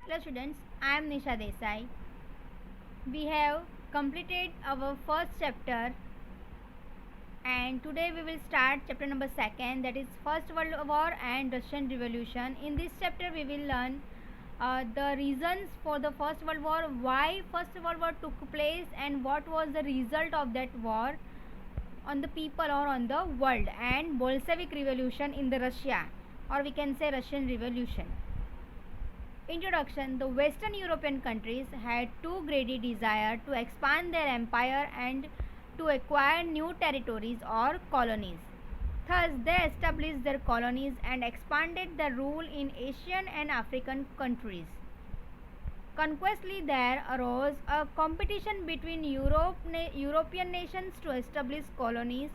Hello students, I am Nisha Desai. We have completed our first chapter and today we will start chapter number 2, that is First World War and Russian Revolution. In this chapter we will learn the reasons for the First World War, why First World War took place and what was the result of that war on the people or on the world, and Bolshevik Revolution in the Russia, or we can say Russian Revolution. Introduction. The Western European countries had too greedy desire to expand their empire and to acquire new territories or colonies. Thus, they established their colonies and expanded their rule in Asian and African countries. Consequently, there arose a competition between European nations to establish colonies.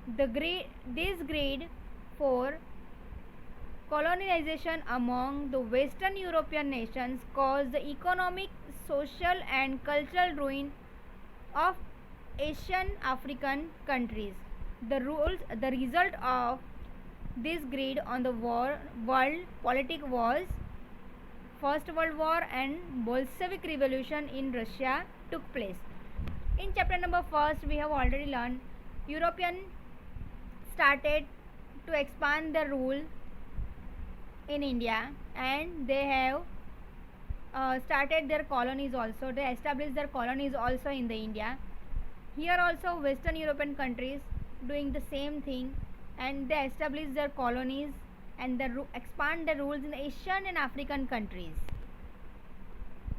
This greed for colonization among the Western European nations caused the economic, social and cultural ruin of Asian African countries. The result of this greed on the world politics was First World War and Bolshevik Revolution in Russia took place. In chapter number 1, we have already learned European started to expand their rule in India, and they have started their colonies also. They established their colonies also in the India. Here also Western European countries doing the same thing, and they established their colonies and they expand their rules in Asian and African countries.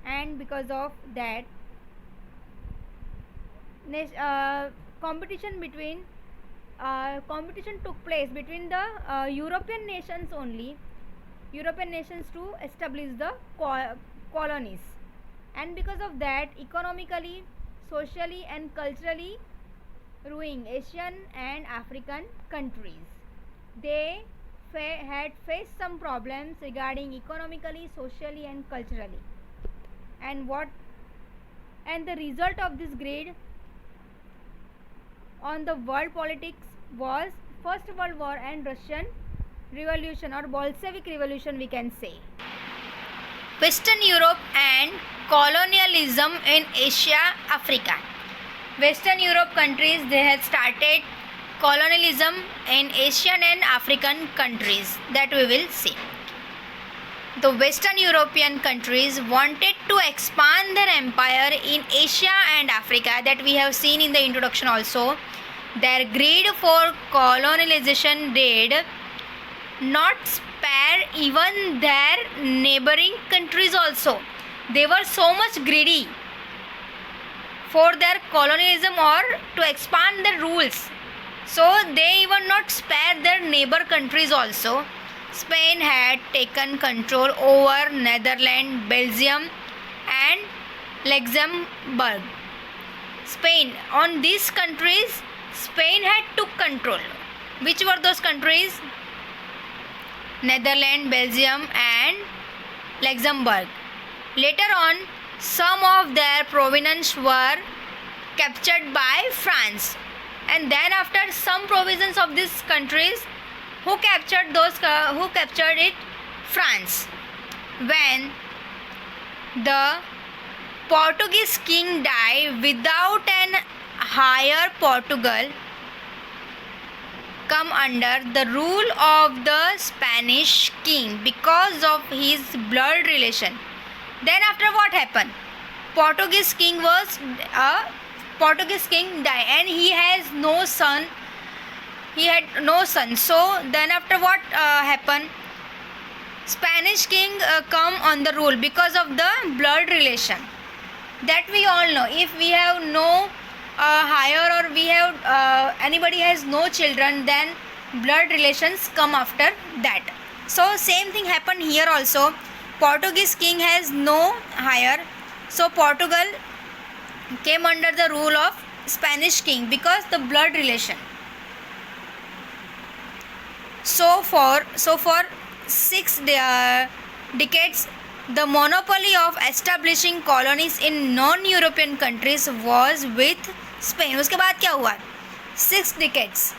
And because of that, competition took place between the European nations only. European nations to establish the colonies, and because of that, economically, socially and culturally ruining Asian and African countries. They had faced some problems regarding economically, socially and culturally, and the result of this greed on the world politics was First World War and Russian Revolution or Bolshevik Revolution, we can say. Western Europe and colonialism in Asia, Africa. Western Europe countries, they had started colonialism in Asian and African countries, that we will see. The Western European countries wanted to expand their empire in Asia and Africa, that we have seen in the introduction also. Their greed for colonization did not spare even their neighboring countries also. They were so much greedy for their colonialism or to expand their rules, so they even not spare their neighbor countries also. Spain had taken control over Netherlands, Belgium and Luxembourg. Spain, on these countries Spain had took control. Which were those countries? Netherlands, Belgium and Luxembourg. Later on, some of their provinces were captured by France, and then after some provinces of these countries, who captured it? France. When the Portuguese king died without an heir, Portugal come under the rule of the Spanish king because of his blood relation. Then after what happened? Portuguese king died and he has no son. He had no son. So then after what happened? Spanish king come on the rule because of the blood relation. That we all know. If we have no higher or we have anybody has no children, then blood relations come after that. So same thing happened here also. Portuguese king has no higher, so Portugal came under the rule of Spanish king because the blood relation. So for 6 decades, the monopoly of establishing colonies in non-European countries was with Spain. उसके बाद क्या हुआ? 6 decades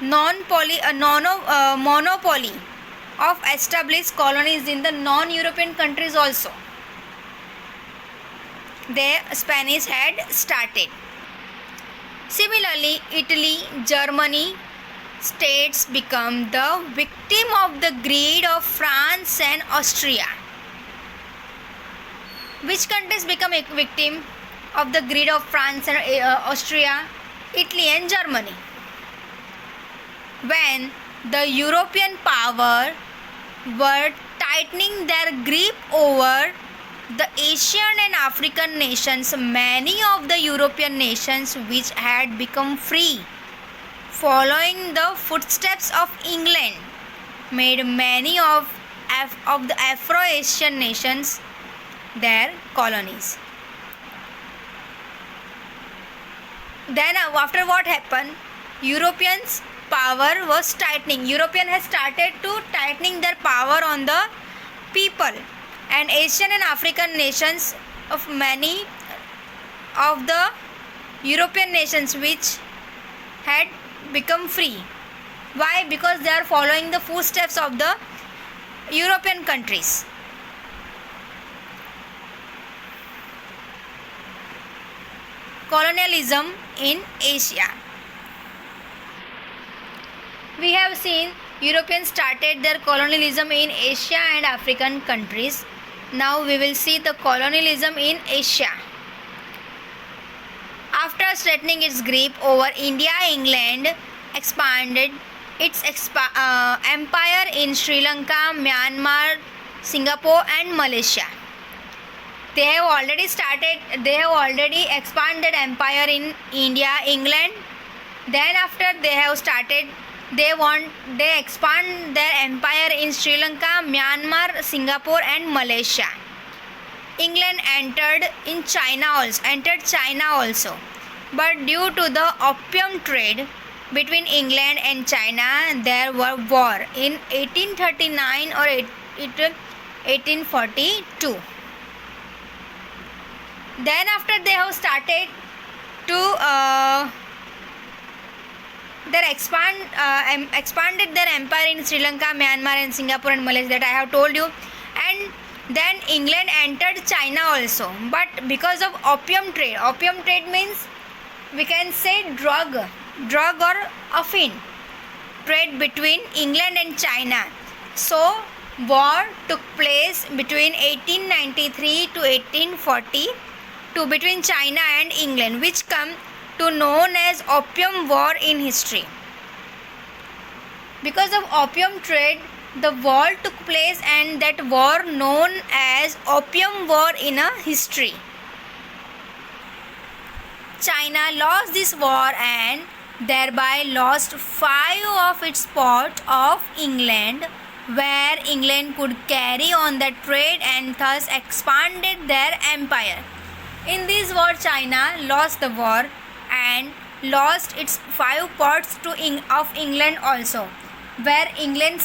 monopoly of established colonies in the non-European countries also. The Spanish had started. Similarly, Italy, Germany states become the victim of the greed of France and Austria. Which countries become a victim of the greed of France and Austria? Italy and Germany. When the European power were tightening their grip over the Asian and African nations, many of the European nations which had become free following the footsteps of England made many of the Afro-Asian nations their colonies. Then after what happened, Europeans' power was tightening. European has started to tightening their power on the people, and Asian and African nations of many of the European nations which had become free. Why? Because they are following the footsteps of the European countries. Colonialism in Asia. We have seen Europeans started their colonialism in Asia and African countries. Now we will see the colonialism in Asia. After strengthening its grip over India, England expanded its empire in Sri Lanka, Myanmar, Singapore and Malaysia. They have already expanded empire in India, England. Then after they expand their empire in Sri Lanka, Myanmar, Singapore and Malaysia. England entered China also. But due to the opium trade between England and China, there were war in 1839 or 1842. Then after they have started to expanded their empire in Sri Lanka, Myanmar and Singapore and Malaysia, that I have told you. And then England entered China also. But because of opium trade means we can say drug or affine trade between England and China. So war took place between 1893 to 1842 between China and England, which come to known as Opium War in history. Because of opium trade, the war took place, and that war known as Opium War in a history. China lost this war and thereby lost 5 of its ports of England, where England could carry on the trade and thus expanded their empire. In this war, China lost the war and lost its 5 ports of England also, where England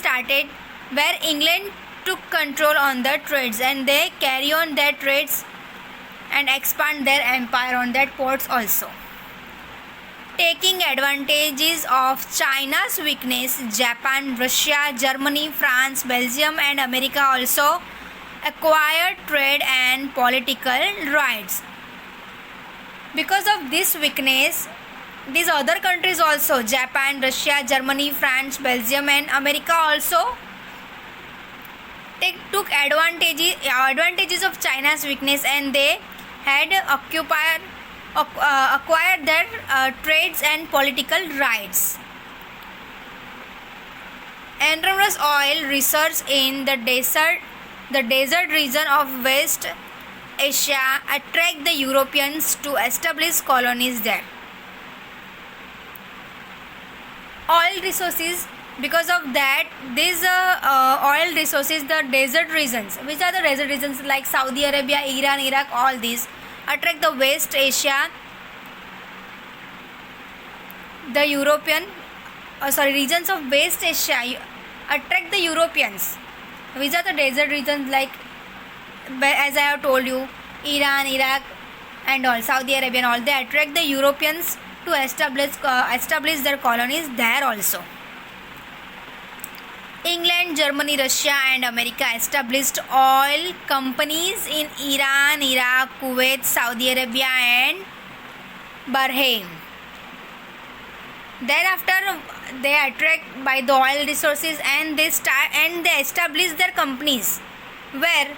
took control on the trades, and they carry on their trades and expand their empire on that ports also. Taking advantages of China's weakness, Japan, Russia, Germany, France, Belgium and America also acquired trade and political rights. Because of this weakness, these other countries also, Japan, Russia, Germany, France, Belgium and America also took advantages of China's weakness, and they had acquired their trades and political rights. Enormous oil research in the desert region of West Asia attract the Europeans to establish colonies there. Oil resources, because of that, these oil resources, the desert regions, which are the desert regions like Saudi Arabia, Iran, Iraq, all these attract the West Asia, the regions of West Asia attract the Europeans. Which are the desert regions like, as I have told you, Iran, Iraq and all, Saudi Arabia and all, they attract the Europeans to establish their colonies there also. England, Germany, Russia and America established oil companies in Iran, Iraq, Kuwait, Saudi Arabia and Bahrain. Thereafter, they attract by the oil resources and they establish their companies where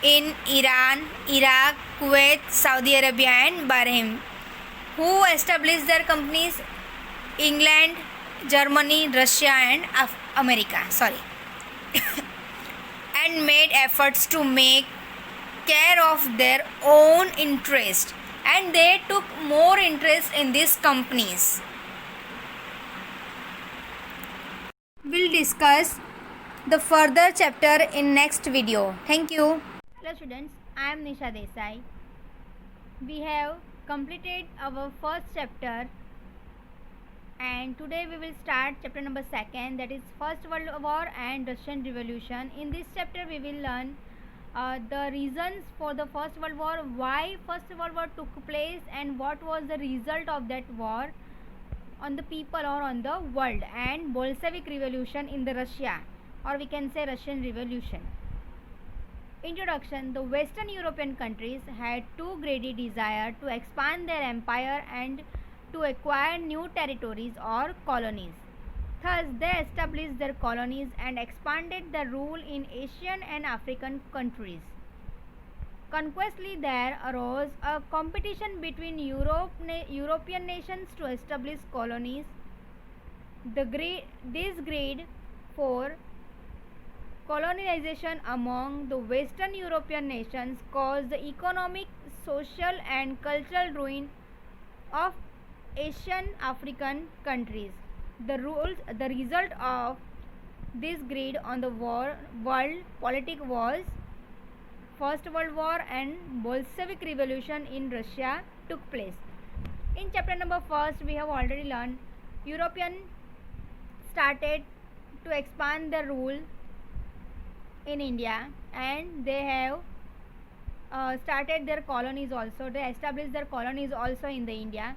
in Iran, Iraq, Kuwait, Saudi Arabia and Bahrain. Who established their companies? England, Germany, Russia and America. And made efforts to make care of their own interest, and they took more interest in these companies. We'll discuss the further chapter in next video. Thank you. Hello students, I am Nisha Desai. We have completed our first chapter and today we will start chapter number 2, that is First World War and Russian Revolution. In this chapter we will learn the reasons for the First World War, why First World War took place and what was the result of that war on the people or on the world, and Bolshevik Revolution in the Russia, or we can say Russian Revolution. Introduction. The Western European countries had too greedy desire to expand their empire and to acquire new territories or colonies. Thus, they established their colonies and expanded their rule in Asian and African countries. Consequently, there arose a competition between European nations to establish colonies. This greed for colonization among the Western European nations caused the economic, social and cultural ruin of Asian African countries. The result of this greed on the world politics was First World War and Bolshevik Revolution in Russia took place. In chapter number 1, we have already learned European started to expand their rule in India, and they have started their colonies also. They established their colonies also in the India.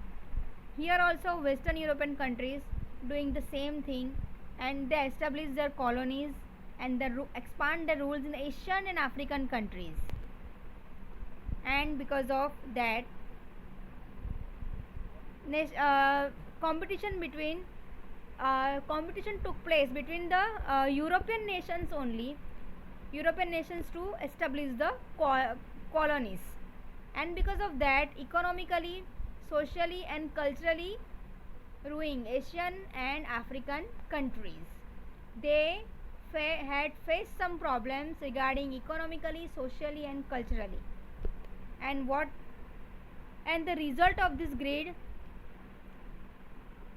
Here also Western European countries doing the same thing, and they establish their colonies and they expand their rules in Asian and African countries. And because of that, competition took place between the European nations only. European nations to establish the colonies, and because of that, economically, socially and culturally ruining Asian and African countries. They had faced some problems regarding economically, socially and culturally, and the result of this greed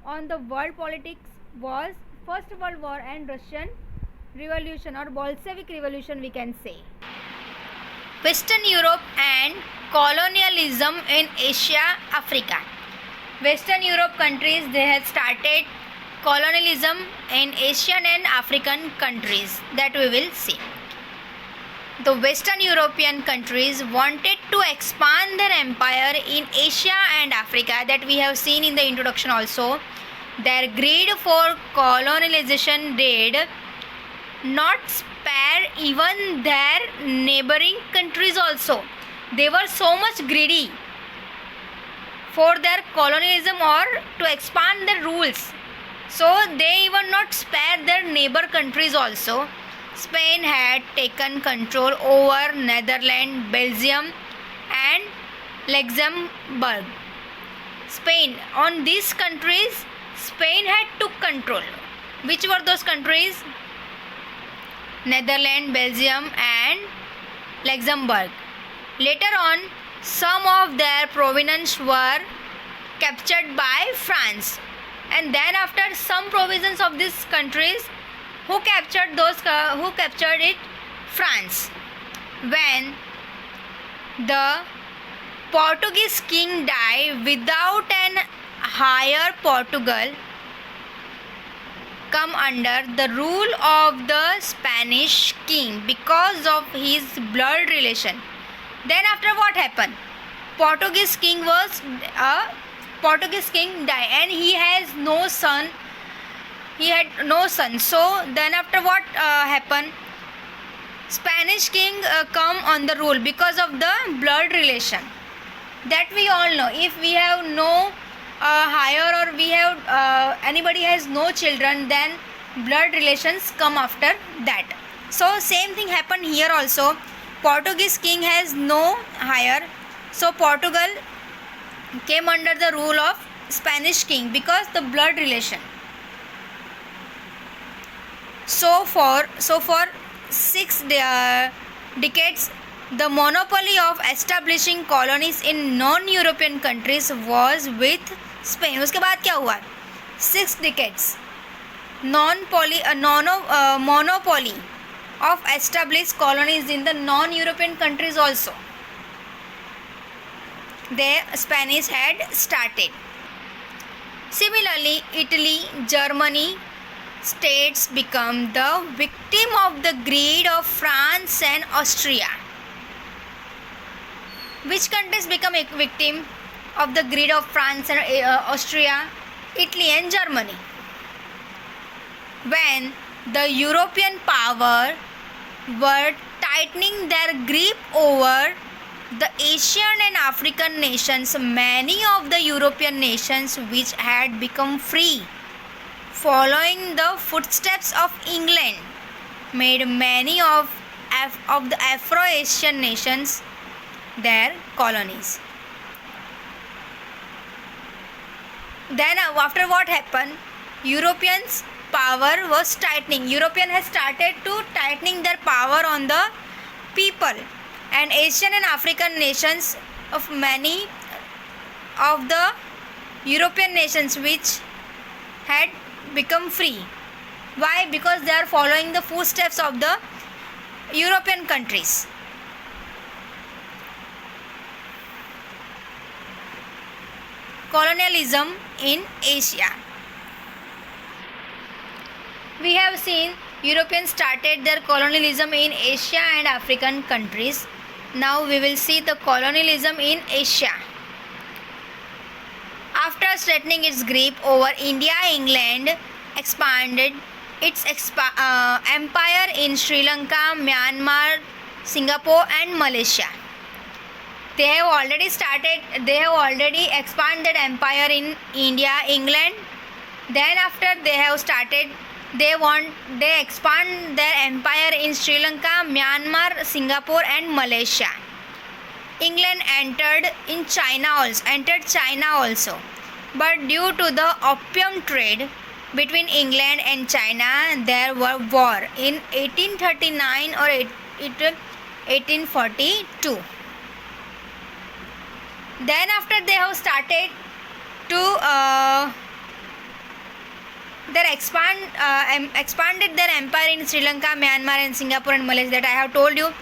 on the world politics was First World War and Russian Revolution or Bolshevik Revolution, we can say. Western Europe and colonialism in Asia, Africa. Western Europe countries, they had started colonialism in Asian and African countries, that we will see. The Western European countries wanted to expand their empire in Asia and Africa, that we have seen in the introduction also. Their greed for colonization did not spare even their neighboring countries also. They were so much greedy for their colonialism or to expand their rules, so they even not spare their neighbor countries also. Spain had taken control over Netherlands, Belgium and Luxembourg. Spain, on these countries Spain had took control. Which were those countries? Netherlands, Belgium and Luxembourg. Later on, some of their provinces were captured by France, and then after some provinces of these countries, who captured it? France. When the Portuguese king died without an heir, Portugal come under the rule of the Spanish king because of his blood relation. Then after what happened? Portuguese king died and he has no son he had no son. So then after what happened? Spanish king come on the rule because of the blood relation. That we all know. If we have no higher, or we have anybody has no children, then blood relations come after that. So same thing happened here also. Portuguese king has no higher, so Portugal came under the rule of Spanish king because the blood relation. So for 6 decades, the monopoly of establishing colonies in non-European countries was with Spain. उसके बाद क्या हुआ? 6 decades monopoly of established colonies in the non-European countries also. The Spanish had started. Similarly, Italy, Germany states become the victim of the greed of France and Austria. Which countries become a victim of the greed of France and Austria? Italy and Germany. When the European power were tightening their grip over the Asian and African nations, many of the European nations which had become free following the footsteps of England made many of the Afro-Asian nations their colonies. Then after what happened? Europeans' power was tightening. European has started to tightening their power on the people, and Asian and African nations of many of the European nations which had become free. Why? Because they are following the footsteps of the European countries. Colonialism in Asia. We have seen Europeans started their colonialism in Asia and African countries. Now we will see the colonialism in Asia. After strengthening its grip over India, England expanded its empire in Sri Lanka, Myanmar, Singapore and Malaysia. They have already expanded empire in India, England. Then after they expand their empire in Sri Lanka, Myanmar, Singapore and Malaysia. England entered China also. But due to the opium trade between England and China, there were war in 1839 or 1842. Then after they have started to expanded their empire in Sri Lanka, Myanmar and Singapore and Malaysia, that I have told you.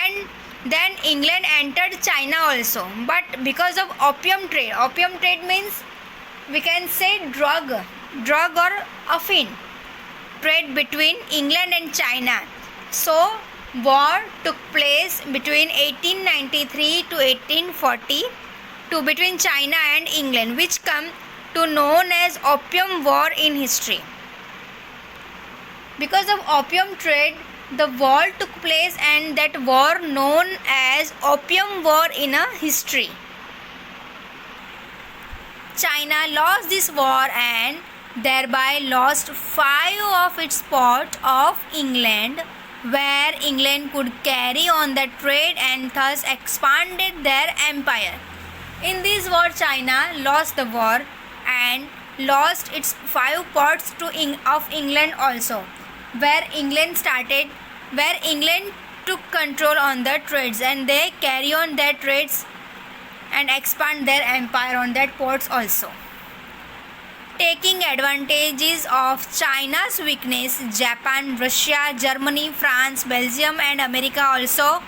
And then England entered China also. But because of opium trade means we can say drug or affine trade between England and China. So war took place between 1893 to 1842 between China and England, which come to known as Opium War in history. Because of opium trade, the war took place, and that war known as Opium War in a history. China lost this war and thereby lost 5 of its ports of England, where England could carry on the trade and thus expanded their empire. In this war, China lost the war and lost its 5 ports of England also, where England took control on the trades, and they carry on their trades and expand their empire on that ports also. Taking advantages of China's weakness, Japan, Russia, Germany, France, Belgium and America also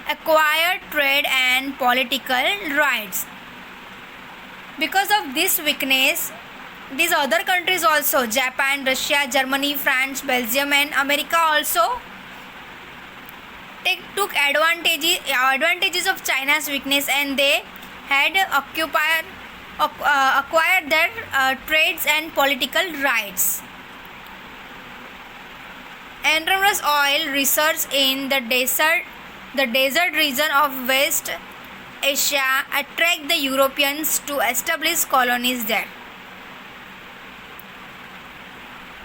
acquired trade and political rights. Because of this weakness, these other countries also, Japan, Russia, Germany, France, Belgium and America also took advantages of China's weakness, and they had acquired their trades and political rights. enormous oil research in the desert region of West Asia attract the Europeans to establish colonies there.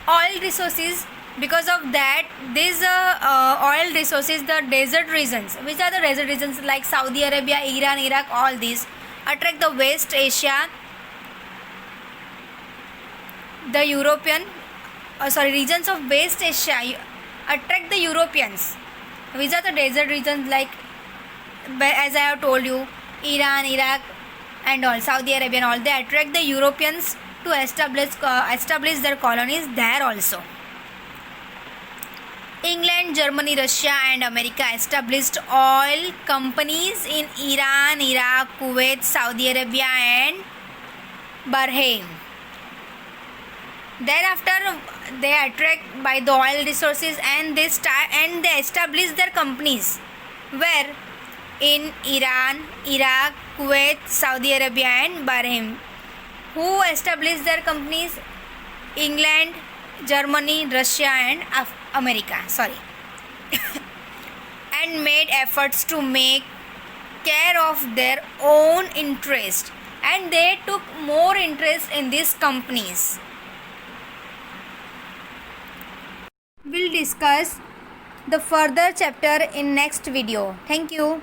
Oil resources, because of that, these oil resources, the desert regions, which are the desert regions like Saudi Arabia, Iran, Iraq, all these attract the West Asia, the regions of West Asia attract the Europeans, which are the desert regions like, as I have told you, Iran, Iraq and all, Saudi Arabia and all, they attract the Europeans to establish their colonies there also. England, Germany, Russia and America established oil companies in Iran, Iraq, Kuwait, Saudi Arabia and Bahrain. Thereafter, they attract by the oil resources and they establish their companies where in Iran, Iraq, Kuwait, Saudi Arabia and Bahrain. Who established their companies? England, Germany, Russia and America. And made efforts to make care of their own interest, and they took more interest in these companies. We'll discuss the further chapter in next video. Thank you.